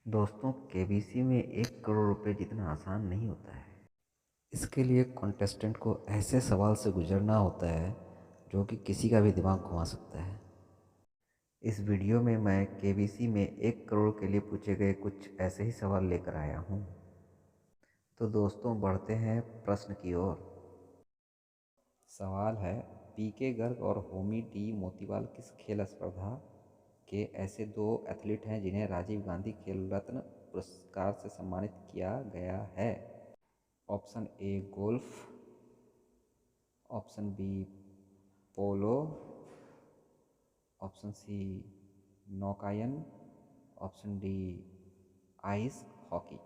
दोस्तों, केबीसी में 1 करोड़ रुपए जीतना आसान नहीं होता है। इसके लिए कॉन्टेस्टेंट को ऐसे सवाल से गुजरना होता है जो कि किसी का भी दिमाग घुमा सकता है। इस वीडियो में मैं केबीसी में 1 करोड़ के लिए पूछे गए कुछ ऐसे ही सवाल लेकर आया हूँ। तो दोस्तों, बढ़ते हैं प्रश्न की ओर। सवाल है, पीके गर्ग और होमी डी मोतीवाल किस खेल स्पर्धा के ऐसे दो एथलीट हैं जिन्हें राजीव गांधी खेल रत्न पुरस्कार से सम्मानित किया गया है? Option A golf, option B polo, option C नौकायन, ऑप्शन डी आइस हॉकी।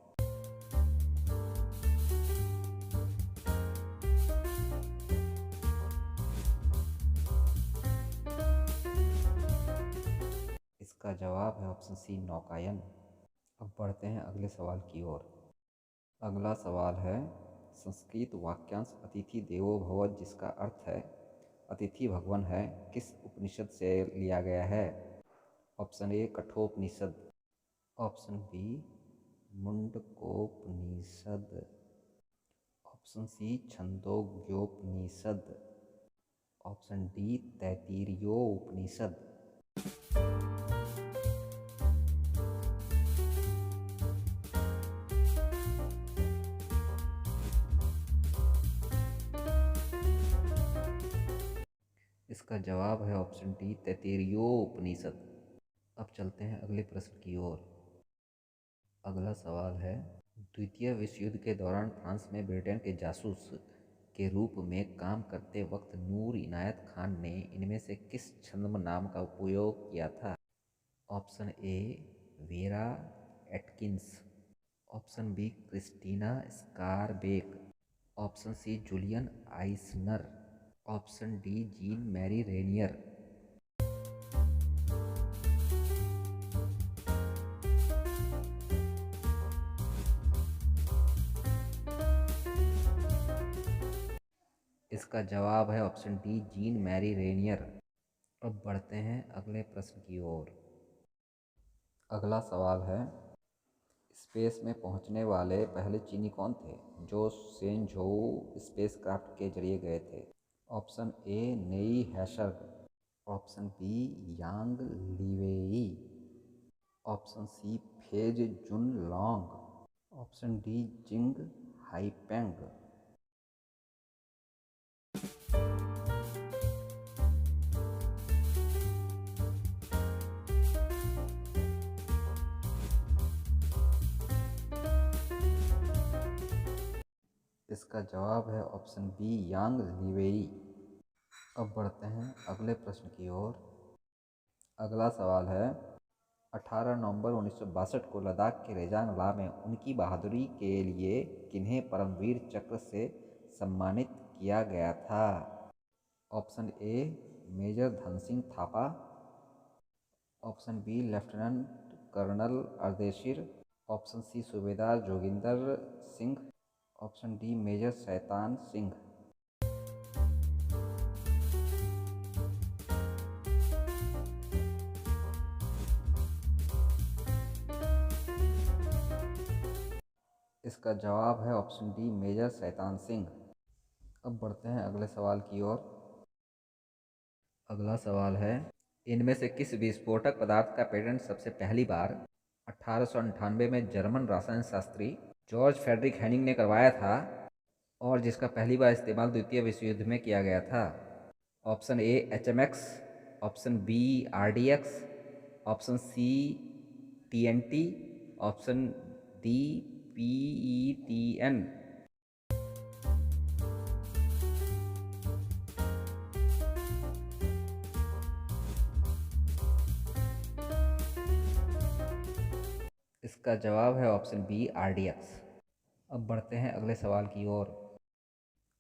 इसका जवाब है ऑप्शन सी नौकायन। अब बढ़ते हैं अगले सवाल की ओर। अगला सवाल है, संस्कृत वाक्यांश अतिथि देवो भव जिसका अर्थ है अतिथि भगवान है, किस उपनिषद से लिया गया है? Option A Kathopanishad, option B Mundakopanishad, option C Chandogyopanishad, option D Taittiriyopanishad. इसका जवाब है ऑप्शन डी तैत्तिरीयोपनिषद। अब चलते हैं अगले प्रश्न की ओर। अगला सवाल है, द्वितीय विश्व युद्ध के दौरान फ्रांस में ब्रिटेन के जासूस के रूप में काम करते वक्त नूर इनायत खान ने इनमें से किस छद्म नाम का उपयोग किया था? Option A Vera Atkins, option B Krystyna Skarbek, option C Julian Eisner, option D Jean Marie Renier. इसका जवाब है option D Jean Marie Renier. अब बढ़ते हैं अगले प्रश्न की ओर। अगला सवाल है, स्पेस में पहुंचने वाले पहले चीनी कौन थे जो शेनझोउ स्पेसक्राफ्ट के जरिए गए थे? ऑप्शन ए नेई हैशर्ग, ऑप्शन बी यांग लीवेई, ऑप्शन सी फेज जुन लॉन्ग, ऑप्शन डी जिंग हाईपेंग। इसका जवाब है ऑप्शन बी यांग लीवेई। अब बढ़ते हैं अगले प्रश्न की ओर। अगला सवाल है, 18 नवंबर 1962 को लद्दाख के रेजांग ला में उनकी बहादुरी के लिए किन्हें परमवीर चक्र से सम्मानित किया गया था? Option A major Dhan Singh Thapa, option B lieutenant colonel Ardeshir, option C subedar Joginder Singh, option D major Shaitan Singh. इसका जवाब है option D major Shaitan Singh. अब बढ़ते हैं अगले सवाल की ओर। अगला सवाल है, इनमें से किस विस्फोटक पदार्थ का पेटेंट सबसे पहली बार 1898 में जर्मन रसायन शास्त्री जॉर्ज फ्रेडरिक हेनिंग ने करवाया था और जिसका पहली बार इस्तेमाल द्वितीय विश्व युद्ध में किया गया था? Option A HMX, option B RDX, option C TNT, option D PETN। इसका जवाब है ऑप्शन बी RDX। अब बढ़ते हैं अगले सवाल की ओर।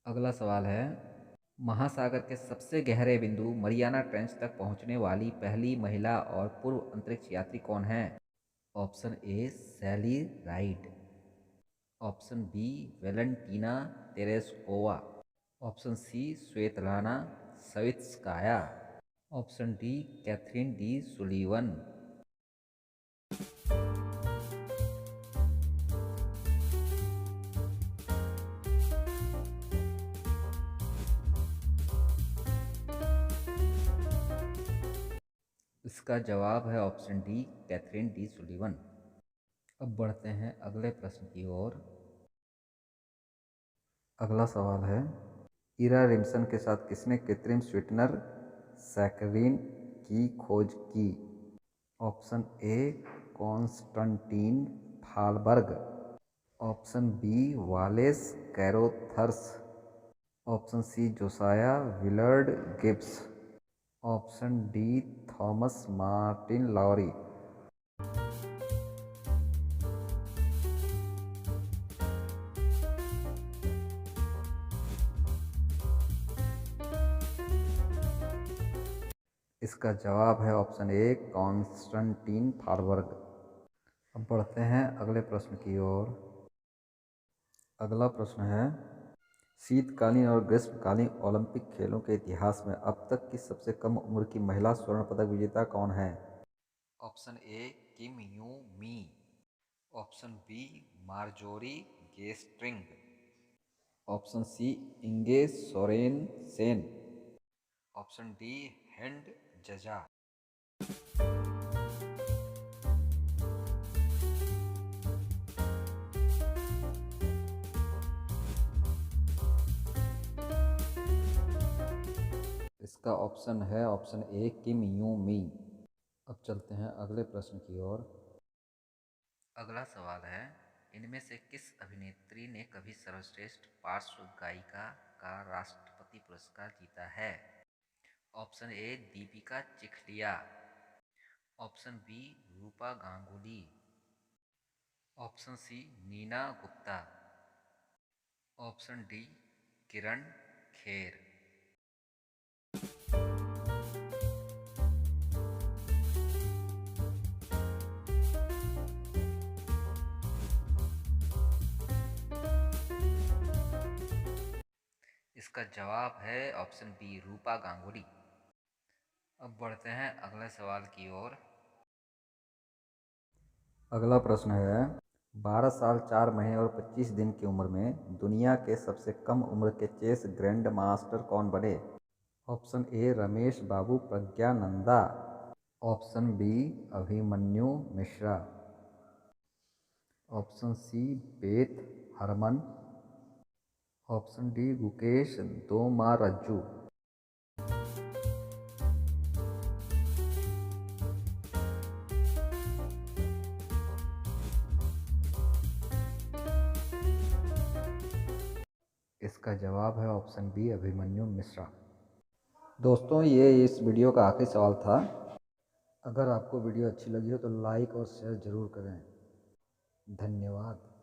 अगला सवाल है, महासागर के सबसे गहरे बिंदु मरियाना ट्रेंच तक पहुंचने वाली पहली महिला और पूर्व अंतरिक्ष यात्री कौन है? Option A Sally Ride, option B Valentina Tereshkova, option C Svetlana Savitskaya, option D Kathryn D Sullivan. इसका जवाब है option D, Kathryn D Sullivan. अब बढ़ते हैं अगले प्रश्न की ओर। अगला सवाल है, इरा रिम्सन के साथ किसने कृत्रिम स्वीटनर सैकरीन की खोज की? Option A, Constantin Fahlberg. Option B, Wallace Carothers. Option C, Josiah Willard Gibbs. Option D, Thomas Martin Lowry. इसका जवाब है ऑप्शन ए, कॉन्स्टेंटीन फालबर्ग। अब बढ़ते हैं अगले प्रश्न की ओर। अगला प्रश्न है, शीतकालीन और ग्रीष्मकालीन ओलंपिक खेलों के इतिहास में अब तक की सबसे कम उम्र की महिला स्वर्ण पदक विजेता कौन है? Option A, Kim Yu Mi. Option B, Marjorie Gestring. Option C, Inge Sorensen. Option D, Hend Zaza. इसका ऑप्शन है ऑप्शन ए, किम यू मी। अब चलते हैं अगले प्रश्न की ओर। अगला सवाल है, इनमें से किस अभिनेत्री ने कभी सर्वश्रेष्ठ पार्श्व गायिका का राष्ट्रपति पुरस्कार जीता है? Option A, Deepika Chikhalia. Option B, Rupa Ganguly. Option C, Neena Gupta. Option D, Kirron Kher. इसका जवाब है ऑप्शन बी, रूपा गांगुली। अब बढ़ते हैं अगले सवाल की ओर। अगला प्रश्न है, 12 साल 4 महीने और 25 दिन की उम्र में दुनिया के सबसे कम उम्र के चेस ग्रैंड मास्टर कौन बने? Option A, Ramesh Babu Praggnanandhaa. Option B, Abhimanyu Mishra. Option C, Beth Harmon. Option D, Gukesh Dommaraju. इसका जवाब है ऑप्शन बी, अभिमन्यु मिश्रा। दोस्तों, ये इस वीडियो का आखिरी सवाल था। अगर आपको वीडियो अच्छी लगी हो तो लाइक और शेयर ज़रूर करें। धन्यवाद।